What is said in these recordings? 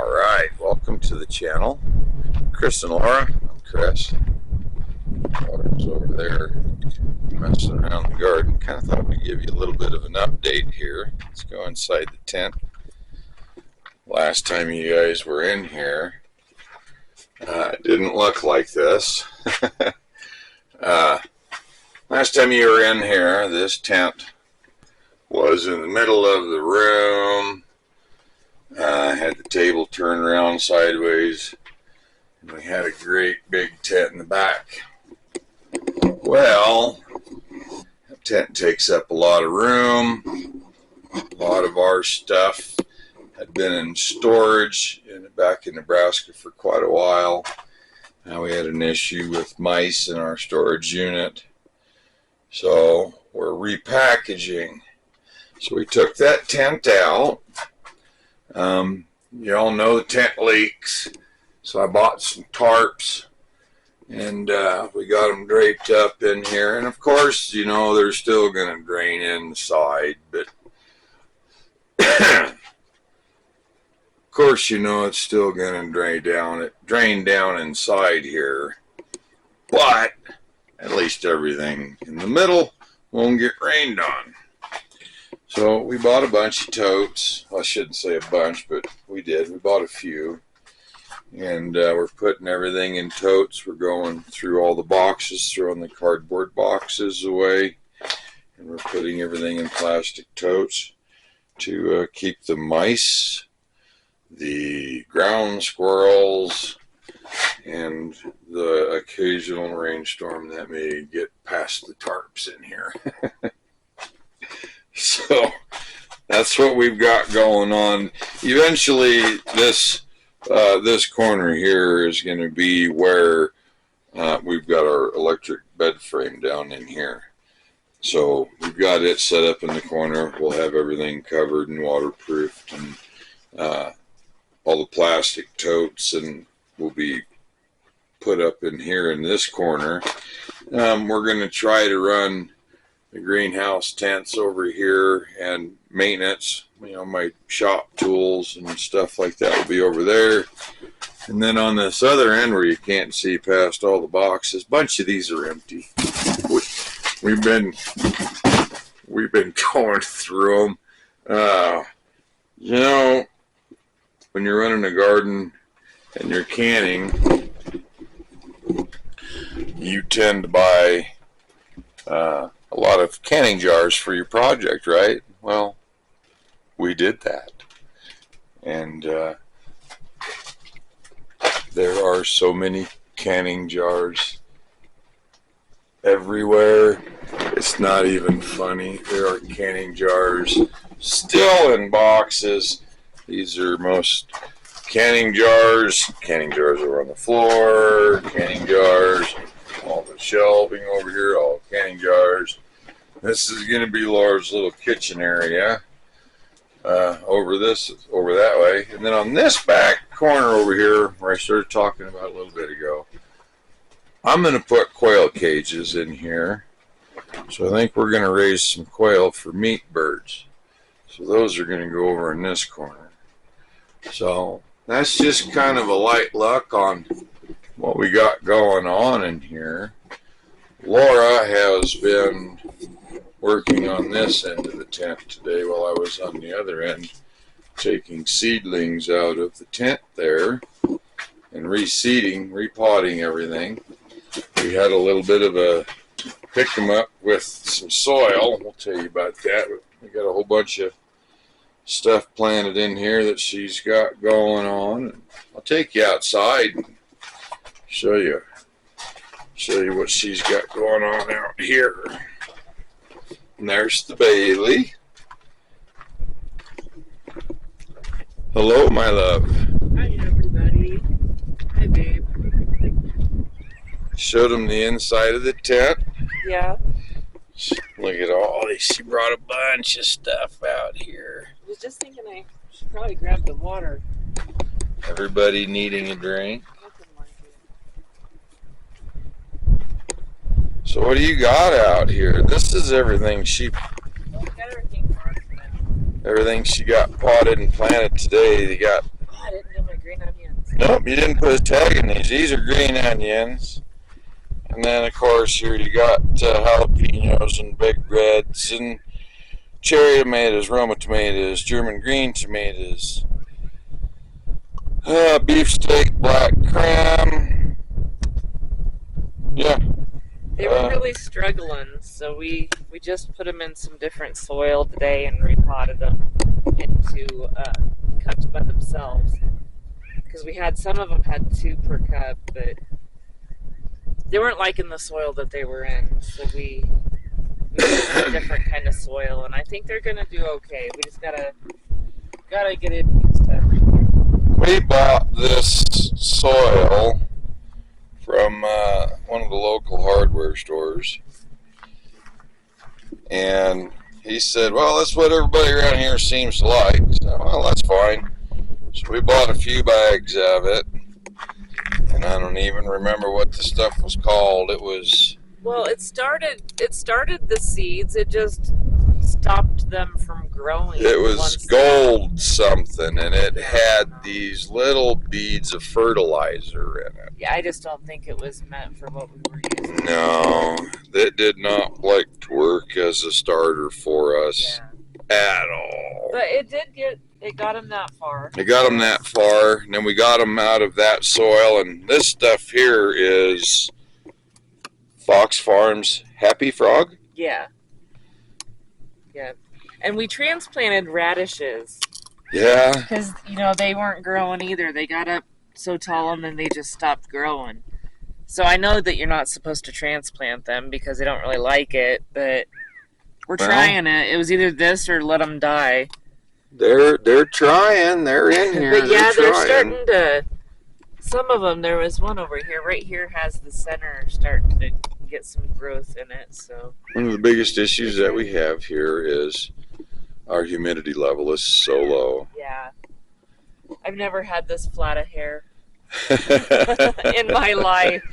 Alright, welcome to the channel. Chris and Laura. I'm Chris. Laura's over there messing around the garden. Kind of thought we'd give you a little bit of an update here. Let's go inside the tent. Last time you guys were in here, it didn't look like this. Last time you were in here, this tent was in the middle of the room. Had the table turned around sideways, and we had a great big tent in the back. Well, the tent takes up a lot of room. A lot of our stuff had been in storage back in Nebraska for quite a while. Now we had an issue with mice in our storage unit, so we're repackaging. So we took that tent out. You all know the tent leaks, so I bought some tarps, and we got them draped up in here. And of course, you know, they're still going to drain inside, but of course, you know, it's still going to drain down inside here. But at least everything in the middle won't get rained on. So we bought a bunch of totes. Well, I shouldn't say a bunch, but we did. We bought a few. And we're putting everything in totes. We're going through all the boxes, throwing the cardboard boxes away. And we're putting everything in plastic totes to keep the mice, the ground squirrels, and the occasional rainstorm that may get past the tarps in here. So that's what we've got going on. Eventually, this corner here is going to be where we've got our electric bed frame down in here. So we've got it set up in the corner. We'll have everything covered and waterproofed, and all the plastic totes and will be put up in here in this corner. We're going to try to run the greenhouse tents over here, and maintenance, you know, my shop tools and stuff like that will be over there. And then on this other end where you can't see past all the boxes, a bunch of these are empty. We've been going through them. You know, when you're running a garden and you're canning, you tend to buy a lot of canning jars for your project, right? Well, we did that. And there are so many canning jars everywhere. It's not even funny. There are canning jars still in boxes. These are most canning jars. Canning jars are on the floor. Canning jars. All the shelving over here, all canning jars. This is going to be Laura's little kitchen area over that way. And then on this back corner over here, where I started talking about a little bit ago, I'm going to put quail cages in here. So I think we're going to raise some quail for meat birds. So those are going to go over in this corner. So that's just kind of a light look on what we got going on in here. Laura has been working on this end of the tent today while I was on the other end, taking seedlings out of the tent there and reseeding, repotting everything. We had a little bit of a pick them up with some soil. We'll tell you about that. We got a whole bunch of stuff planted in here that she's got going on. I'll take you outside and show you what she's got going on out here. And there's the Bailey. Hello, my love. Hi, everybody. Hi, babe. Showed them the inside of the tent. Yeah. Look at all these. She brought a bunch of stuff out here. I was just thinking I should probably grab the water. Everybody needing a drink. So what do you got out here? This is everything she got potted and planted today. They got I didn't do my Nope, you didn't put a tag in these. These are green onions. And then, of course, here you got jalapenos and big reds and cherry tomatoes, Roma tomatoes, German green tomatoes, beefsteak, black creme. Yeah. They were really struggling, so we just put them in some different soil today and repotted them into cups by themselves. Because we had some of them had 2 per cup, but they weren't liking the soil that they were in, so we used a different kind of soil, and I think they're gonna do okay. We just gotta get it used to everything. We bought this soil from one of the local hardware stores, and he said, well, that's what everybody around here seems to like. So, well, that's fine. So we bought a few bags of it, and I don't even remember what the stuff was called. It was... Well, it started the seeds. It just stopped them from growing. It was gold something, and it had these little beads of fertilizer in it. Yeah, I just don't think it was meant for what we were using. No, that did not like to work as a starter for us at all. But it got them that far. It got them that far, and then we got them out of that soil, and this stuff here is Fox Farms Happy Frog? Yeah. Yeah. And we transplanted radishes. Yeah. Because, they weren't growing either. They got up so tall and then they just stopped growing. So I know that you're not supposed to transplant them because they don't really like it, but we're trying it. It was either this or let them die. They're trying. They're in here. But yeah, they're starting to... Some of them, there was one over here. Right here has the center starting to get some growth in it. So one of the biggest issues that we have here is our humidity level is so low. Yeah. I've never had this flat of hair in my life.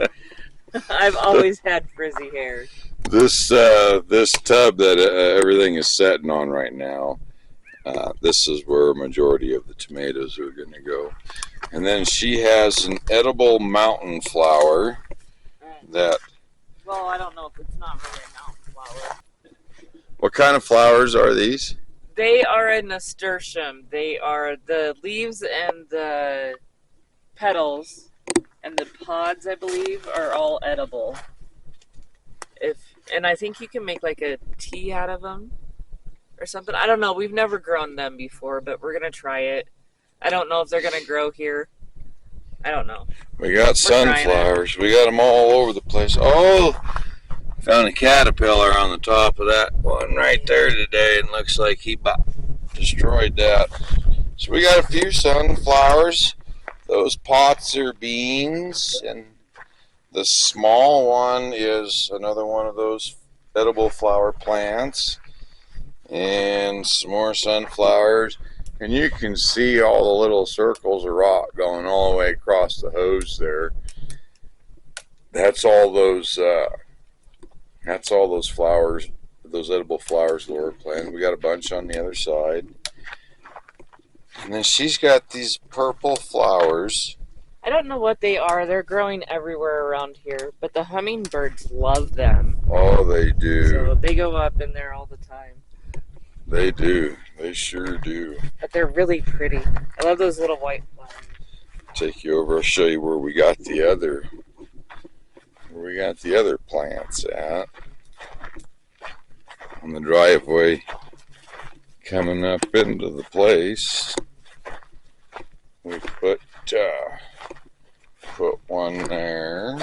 I've always had frizzy hair. This tub that everything is setting on right now, this is where a majority of the tomatoes are going to go. And then she has an edible mountain flower that... Well, I don't know if it's not really a mountain flower. What kind of flowers are these? They are a nasturtium. They are the leaves and the petals and the pods, I believe, are all edible. And I think you can make like a tea out of them or something. I don't know. We've never grown them before, but we're going to try it. I don't know if they're going to grow here. I don't know. We got sunflowers. We got them all over the place. Oh, found a caterpillar on the top of that one right there today, and looks like he destroyed that. So we got a few sunflowers. Those pots are beans, and the small one is another one of those edible flower plants, and some more sunflowers. And you can see all the little circles of rock going all the way across the hose there. That's all those flowers, those edible flowers Laura planted. We got a bunch on the other side. And then she's got these purple flowers. I don't know what they are. They're growing everywhere around here, but the hummingbirds love them. Oh, they do. So they go up in there all the time. They do. They sure do. But they're really pretty. I love those little white flowers. Take you over. I'll show you where we got the other plants at. On the driveway coming up into the place. We put one there.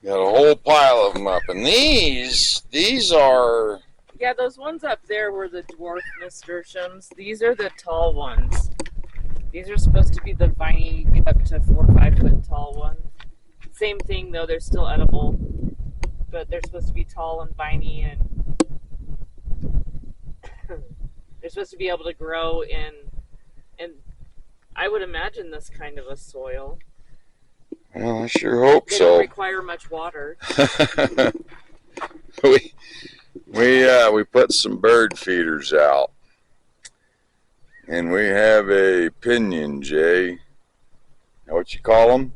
Got a whole pile of them up, and these are... Yeah, those ones up there were the dwarf nasturtiums. These are the tall ones. These are supposed to be the viney, get up to 4 or 5 foot tall ones. Same thing though, they're still edible, but they're supposed to be tall and viney, and they're supposed to be able to grow in I would imagine this kind of a soil. Well, I sure hope they so. Don't require much water. We put some bird feeders out, and we have a pinyon jay what you call them?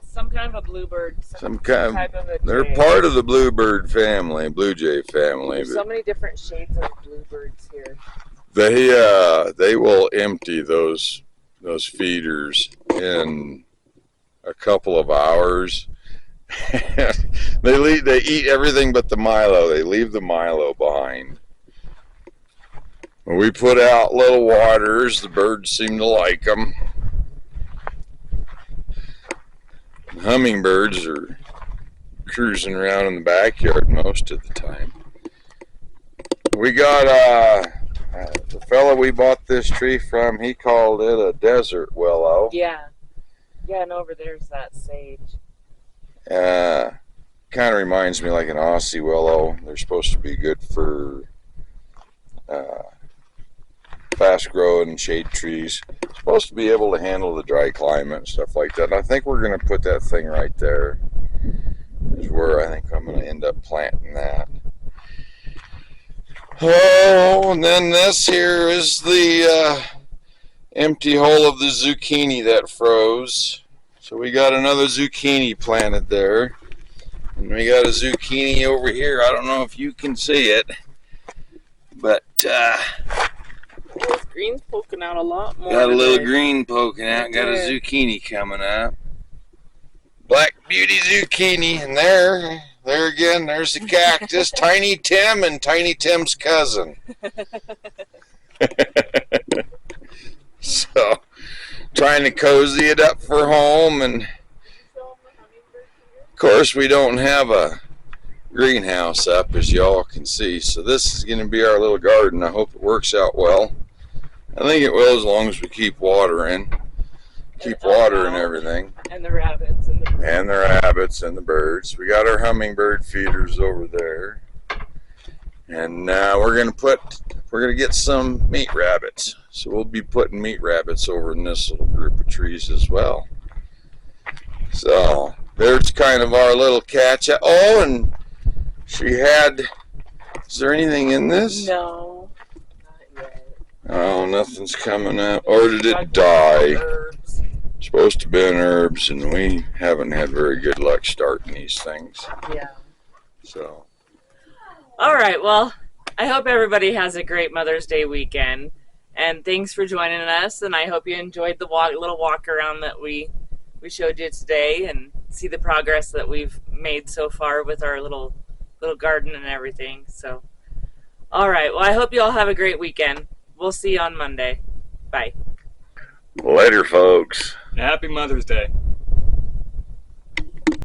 Some kind of a bluebird. Some kind. Type of a They're jay. part of the bluebird family, blue jay family. There's so many different shades of bluebirds here. They will empty those feeders in a couple of hours. They eat everything but the Milo. They leave the Milo behind. When we put out little waters, the birds seem to like them. Hummingbirds are cruising around in the backyard most of the time. We got the fellow we bought this tree from, he called it a desert willow. Yeah. Yeah, and over there's that sage. Kind of reminds me like an Aussie willow. They're supposed to be good for fast growing shade trees. Supposed to be able to handle the dry climate and stuff like that. And I think we're going to put that thing right there. Is where I think I'm going to end up planting that. Oh, and then this here is the empty hole of the zucchini that froze. So we got another zucchini planted there. And we got a zucchini over here. I don't know if you can see it. But This green's poking out a lot more. got a little today. green poking out. Got a zucchini coming up. Black Beauty zucchini. And there again, there's the cactus. Tiny Tim and Tiny Tim's cousin. So, trying to cozy it up for home. And, of course, we don't have a greenhouse up, as y'all can see. So this is going to be our little garden. I hope it works out well. I think it will, as long as we keep watering. Keep watering everything. And the rabbits and the birds. And the rabbits and the birds. We got our hummingbird feeders over there. And we're gonna get some meat rabbits. So we'll be putting meat rabbits over in this little group of trees as well. So there's kind of our little catch. Oh, and she had, is there anything in this? No, not yet. Oh, nothing's coming up. Or did it die? Herbs. Supposed to be in herbs, and we haven't had very good luck starting these things. Yeah. So. All right. Well, I hope everybody has a great Mother's Day weekend, and thanks for joining us. And I hope you enjoyed the little walk around that we showed you today, and see the progress that we've made so far with our little garden and everything. So, all right. Well, I hope you all have a great weekend. We'll see you on Monday. Bye. Later, folks. Happy Mother's Day.